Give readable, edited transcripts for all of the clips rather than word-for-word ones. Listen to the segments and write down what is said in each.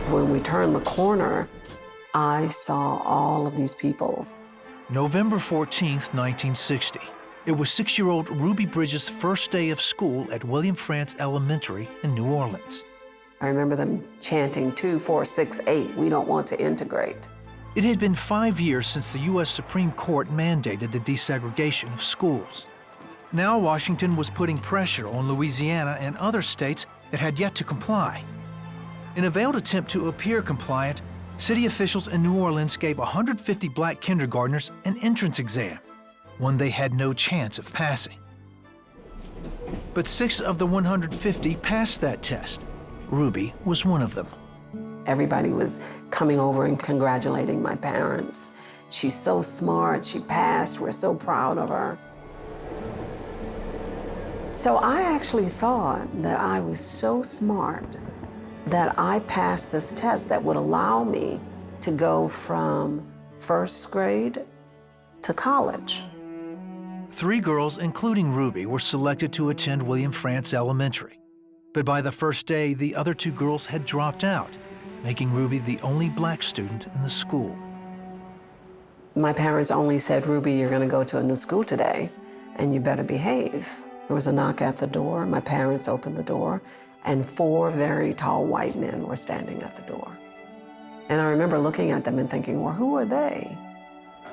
When we turned the corner, I saw all of these people. November 14th, 1960. It was 6-year-old Ruby Bridges' first day of school at William Frantz Elementary in New Orleans. I remember them chanting 2, 4, 6, 8, we don't want to integrate. It had been 5 years since the U.S. Supreme Court mandated the desegregation of schools. Now Washington was putting pressure on Louisiana and other states that had yet to comply. In a veiled attempt to appear compliant, city officials in New Orleans gave 150 black kindergartners an entrance exam, one they had no chance of passing. But 6 of the 150 passed that test. Ruby was one of them. Everybody was coming over and congratulating my parents. She's so smart, she passed, we're so proud of her. So I actually thought that I was so smart that I passed this test that would allow me to go from first grade to college. 3 girls, including Ruby, were selected to attend William Frantz Elementary. But by the first day, the other 2 girls had dropped out, making Ruby the only black student in the school. My parents only said, Ruby, you're gonna go to a new school today, and you better behave. There was a knock at the door. My parents opened the door, and 4 very tall white men were standing at the door. And I remember looking at them and thinking, well, who are they?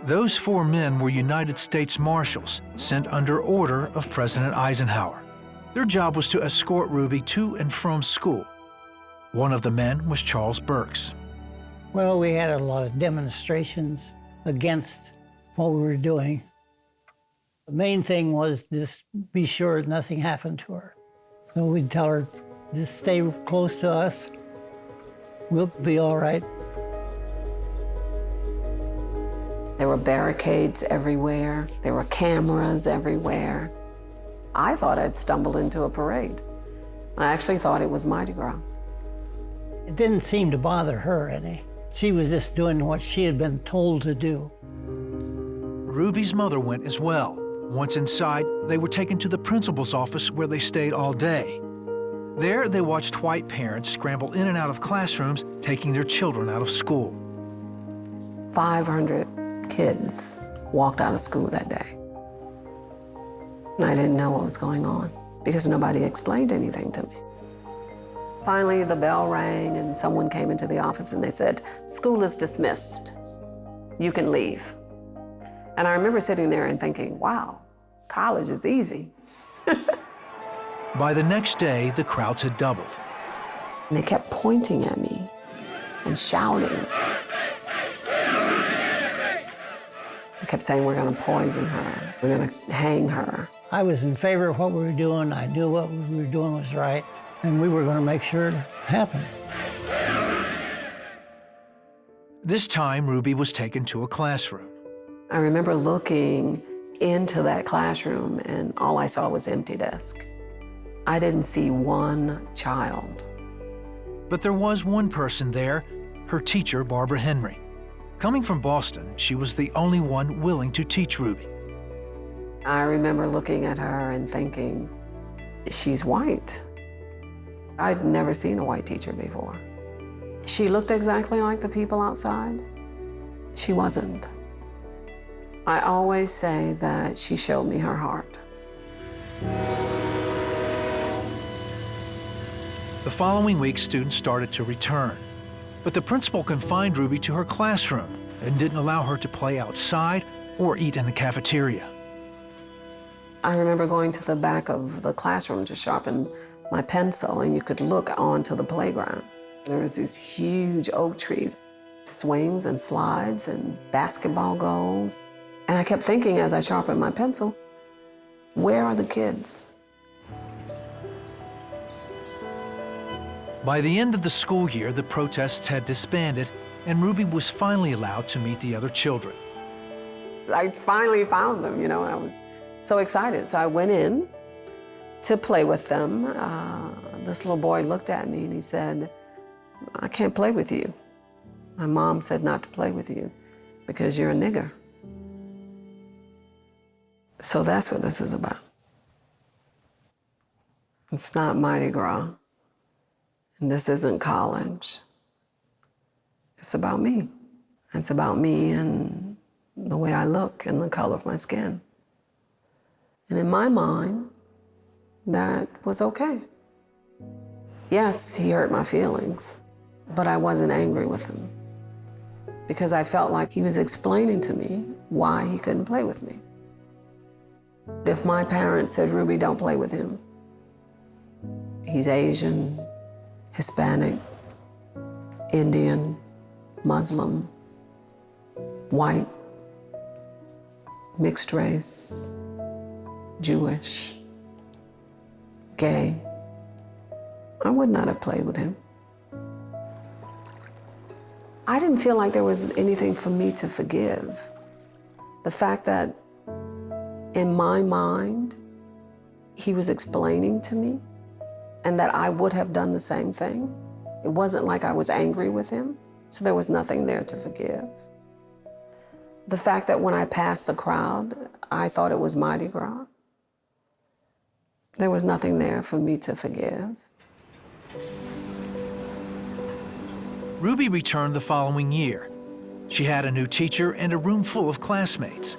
Those 4 men were United States Marshals sent under order of President Eisenhower. Their job was to escort Ruby to and from school. One of the men was Charles Burks. Well, we had a lot of demonstrations against what we were doing. The main thing was just be sure nothing happened to her. So we'd tell her, just stay close to us. We'll be all right. There were barricades everywhere. There were cameras everywhere. I thought I'd stumbled into a parade. I actually thought it was Mardi Gras. It didn't seem to bother her any. She was just doing what she had been told to do. Ruby's mother went as well. Once inside, they were taken to the principal's office where they stayed all day. There, they watched white parents scramble in and out of classrooms, taking their children out of school. 500 kids walked out of school that day. And I didn't know what was going on because nobody explained anything to me. Finally, the bell rang and someone came into the office and they said, school is dismissed. You can leave. And I remember sitting there and thinking, wow, college is easy. By the next day, the crowds had doubled. And they kept pointing at me and shouting. They kept saying, we're gonna poison her. We're gonna hang her. I was in favor of what we were doing. I knew what we were doing was right, and we were going to make sure it happened. This time, Ruby was taken to a classroom. I remember looking into that classroom, and all I saw was empty desk. I didn't see one child. But there was one person there, her teacher, Barbara Henry. Coming from Boston, she was the only one willing to teach Ruby. I remember looking at her and thinking, she's white. I'd never seen a white teacher before. She looked exactly like the people outside. She wasn't. I always say that she showed me her heart. The following week, students started to return. But the principal confined Ruby to her classroom and didn't allow her to play outside or eat in the cafeteria. I remember going to the back of the classroom to sharpen my pencil, and you could look onto the playground. There was these huge oak trees, swings and slides and basketball goals. And I kept thinking as I sharpened my pencil, where are the kids? By the end of the school year, the protests had disbanded, and Ruby was finally allowed to meet the other children. I finally found them, you know, and I was so excited. So I went in to play with them. This little boy looked at me and he said, I can't play with you. My mom said not to play with you because you're a nigger. So that's what this is about. It's not Mardi Gras, and this isn't college. It's about me. It's about me and the way I look and the color of my skin. And in my mind, that was okay. Yes, he hurt my feelings, but I wasn't angry with him because I felt like he was explaining to me why he couldn't play with me. If my parents said, Ruby, don't play with him, he's Asian, Hispanic, Indian, Muslim, white, mixed race, Jewish, gay, I would not have played with him. I didn't feel like there was anything for me to forgive. The fact that in my mind, he was explaining to me and that I would have done the same thing. It wasn't like I was angry with him, so there was nothing there to forgive. The fact that when I passed the crowd, I thought it was Mardi Gras. There was nothing there for me to forgive. Ruby returned the following year. She had a new teacher and a room full of classmates.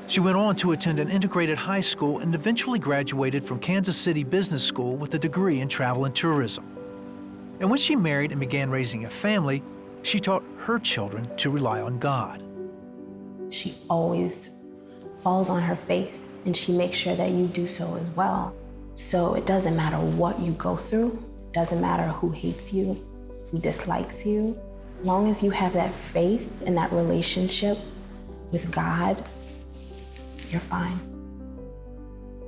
She went on to attend an integrated high school and eventually graduated from Kansas City Business School with a degree in travel and tourism. And when she married and began raising a family, she taught her children to rely on God. She always falls on her faith, and she makes sure that you do so as well. So it doesn't matter what you go through, it doesn't matter who hates you, who dislikes you. As long as you have that faith and that relationship with God, you're fine.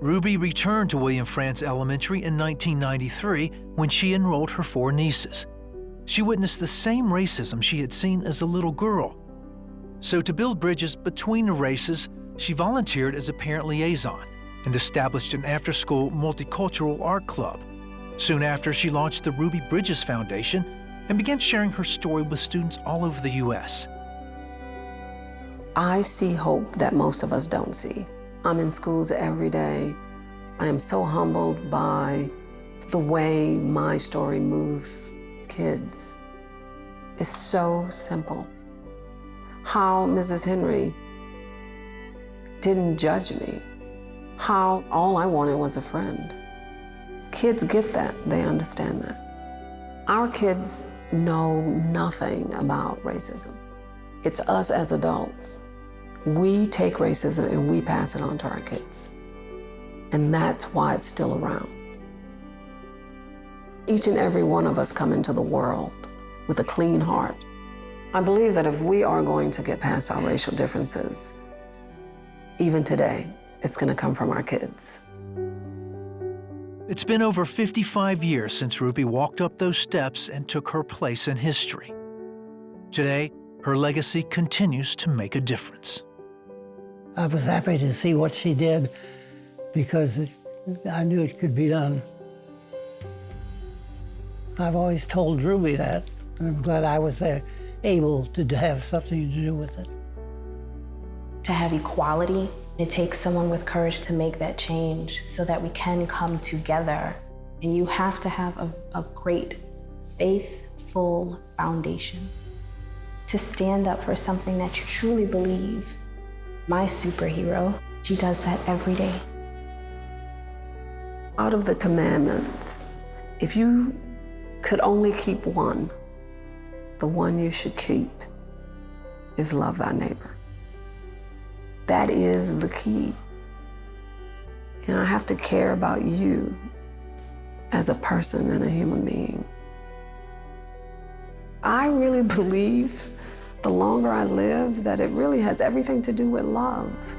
Ruby returned to William Frantz Elementary in 1993 when she enrolled her 4 nieces. She witnessed the same racism she had seen as a little girl. So to build bridges between the races, she volunteered as a parent liaison and established an after-school multicultural art club. Soon after, she launched the Ruby Bridges Foundation and began sharing her story with students all over the U.S. I see hope that most of us don't see. I'm in schools every day. I am so humbled by the way my story moves kids. It's so simple. How Mrs. Henry didn't judge me. How all I wanted was a friend. Kids get that, they understand that. Our kids know nothing about racism. It's us as adults. We take racism and we pass it on to our kids. And that's why it's still around. Each and every one of us come into the world with a clean heart. I believe that if we are going to get past our racial differences, even today, it's going to come from our kids. It's been over 55 years since Ruby walked up those steps and took her place in history. Today, her legacy continues to make a difference. I was happy to see what she did because I knew it could be done. I've always told Ruby that, and I'm glad I was there, able to have something to do with it. To have equality, it takes someone with courage to make that change so that we can come together. And you have to have a great, faithful foundation to stand up for something that you truly believe. My superhero, she does that every day. Out of the commandments, if you could only keep one, the one you should keep is love thy neighbor. That is the key. And I have to care about you as a person and a human being. I really believe the longer I live that it really has everything to do with love.